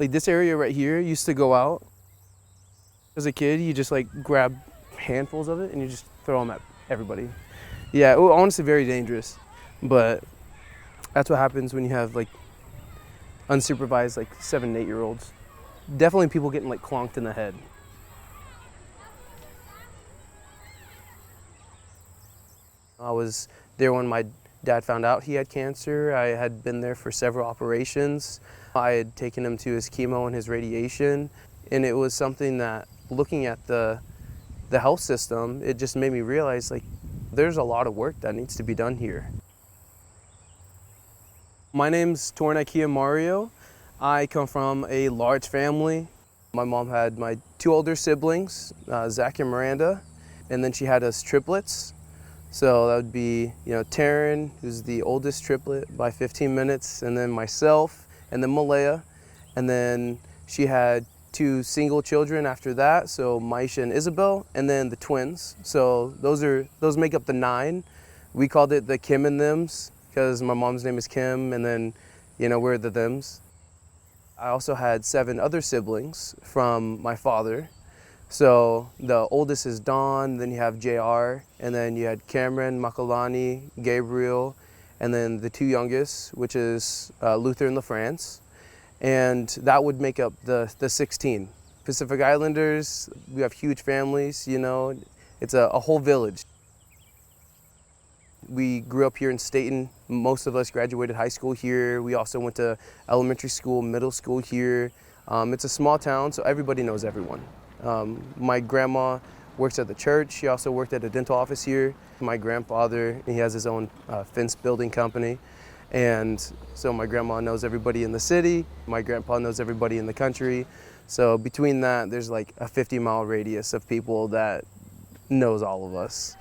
Like this area right here used to go out. As a kid, you just like grab handfuls of it and you just throw them at everybody. Yeah, well, honestly very dangerous, but that's what happens when you have like unsupervised like 7 and 8 year olds. Definitely people getting like clonked in the head. I was there when my dad found out he had cancer. I had been there for several operations. I had taken him to his chemo and his radiation, and it was something that, looking at the health system, it just made me realize like there's a lot of work that needs to be done here. My name's Toren Ikea-Mario. I come from a large family. My mom had my 2 older siblings, Zach and Miranda, and then she had us triplets. So that would be, Toren, who's the oldest triplet by 15 minutes, and then myself, and then Malaya. And then she had 2 single children after that, so Maisha and Isabel, and then the twins. So those make up the 9. We called it the Kim and Thems because my mom's name is Kim, and then, we're the Thems. I also had 7 other siblings from my father. So the oldest is Dawn, then you have JR, and then you had Cameron, Makalani, Gabriel, and then the 2 youngest, which is Luther and LaFrance. And that would make up the 16. Pacific Islanders, we have huge families, it's a whole village. We grew up here in Staten. Most of us graduated high school here. We also went to elementary school, middle school here. It's a small town, so everybody knows everyone. My grandma works at the church. She also worked at a dental office here. My grandfather, he has his own fence building company. And so my grandma knows everybody in the city. My grandpa knows everybody in the country. So between that, there's like a 50-mile radius of people that knows all of us.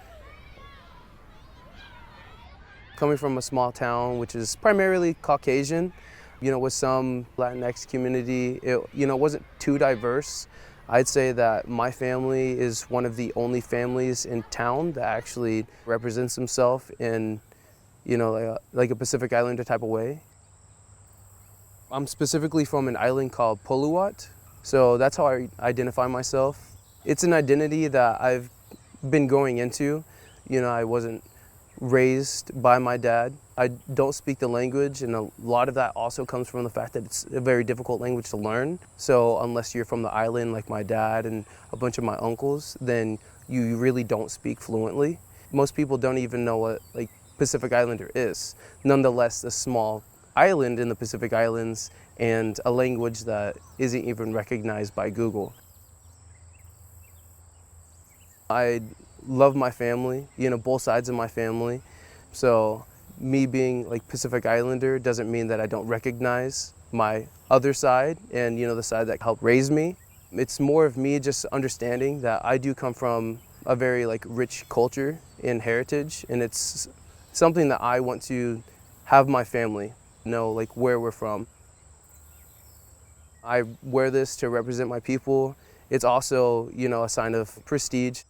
Coming from a small town, which is primarily Caucasian, with some Latinx community, it wasn't too diverse. I'd say that my family is one of the only families in town that actually represents himself in, like a Pacific Islander type of way. I'm specifically from an island called Poluat, so that's how I identify myself. It's an identity that I've been going into. I wasn't raised by my dad. I don't speak the language, and a lot of that also comes from the fact that it's a very difficult language to learn. So unless you're from the island like my dad and a bunch of my uncles, then you really don't speak fluently. Most people don't even know what like Pacific Islander is. Nonetheless, a small island in the Pacific Islands and a language that isn't even recognized by Google. I love my family, both sides of my family. So me being like Pacific Islander doesn't mean that I don't recognize my other side and, the side that helped raise me. It's more of me just understanding that I do come from a very like rich culture and heritage, and it's something that I want to have my family know like where we're from. I wear this to represent my people. It's also, a sign of prestige.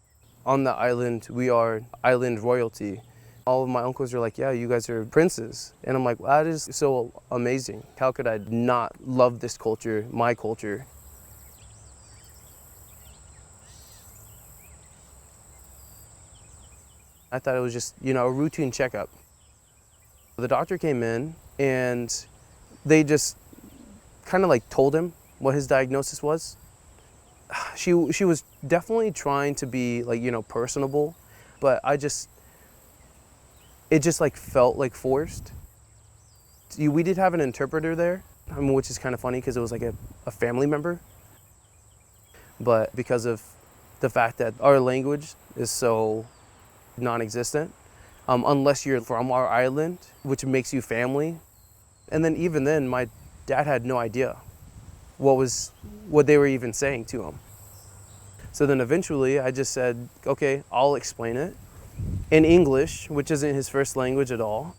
On the island, we are island royalty. All of my uncles are like, yeah, you guys are princes. And I'm like, that is so amazing. How could I not love this culture, my culture? I thought it was just, a routine checkup. The doctor came in and they just kind of like told him what his diagnosis was. She was definitely trying to be like, personable, but it just like felt like forced. We did have an interpreter there, which is kind of funny because it was like a family member. But because of the fact that our language is so non-existent, unless you're from our island, which makes you family. And then even then, my dad had no idea what they were even saying to him. So then eventually I just said, okay, I'll explain it in English, which isn't his first language at all.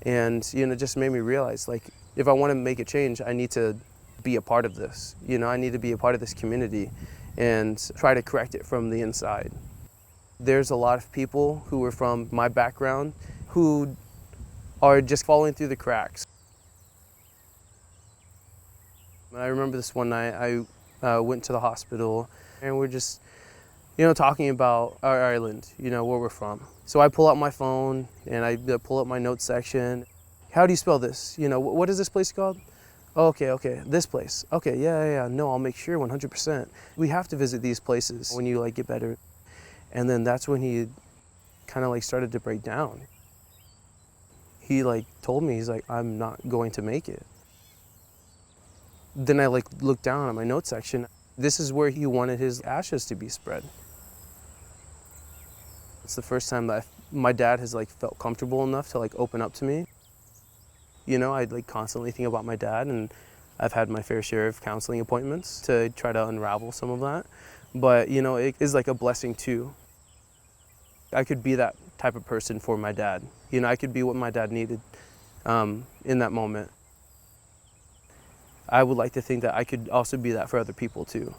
And, it just made me realize, like, if I want to make a change, I need to be a part of this. I need to be a part of this community and try to correct it from the inside. There's a lot of people who are from my background who are just falling through the cracks. I remember this one night I went to the hospital and we're just, talking about our island, where we're from. So I pull out my phone and I pull up my notes section. How do you spell this? What is this place called? Oh, okay, this place. Okay, yeah, no, I'll make sure 100%. We have to visit these places when you get better. And then that's when he kind of started to break down. He told me, he's like, I'm not going to make it. Then I looked down at my notes section. This is where he wanted his ashes to be spread. It's the first time that my dad has felt comfortable enough to open up to me. I'd constantly think about my dad, and I've had my fair share of counseling appointments to try to unravel some of that. But it is a blessing too. I could be that type of person for my dad. I could be what my dad needed in that moment. I would like to think that I could also be that for other people too.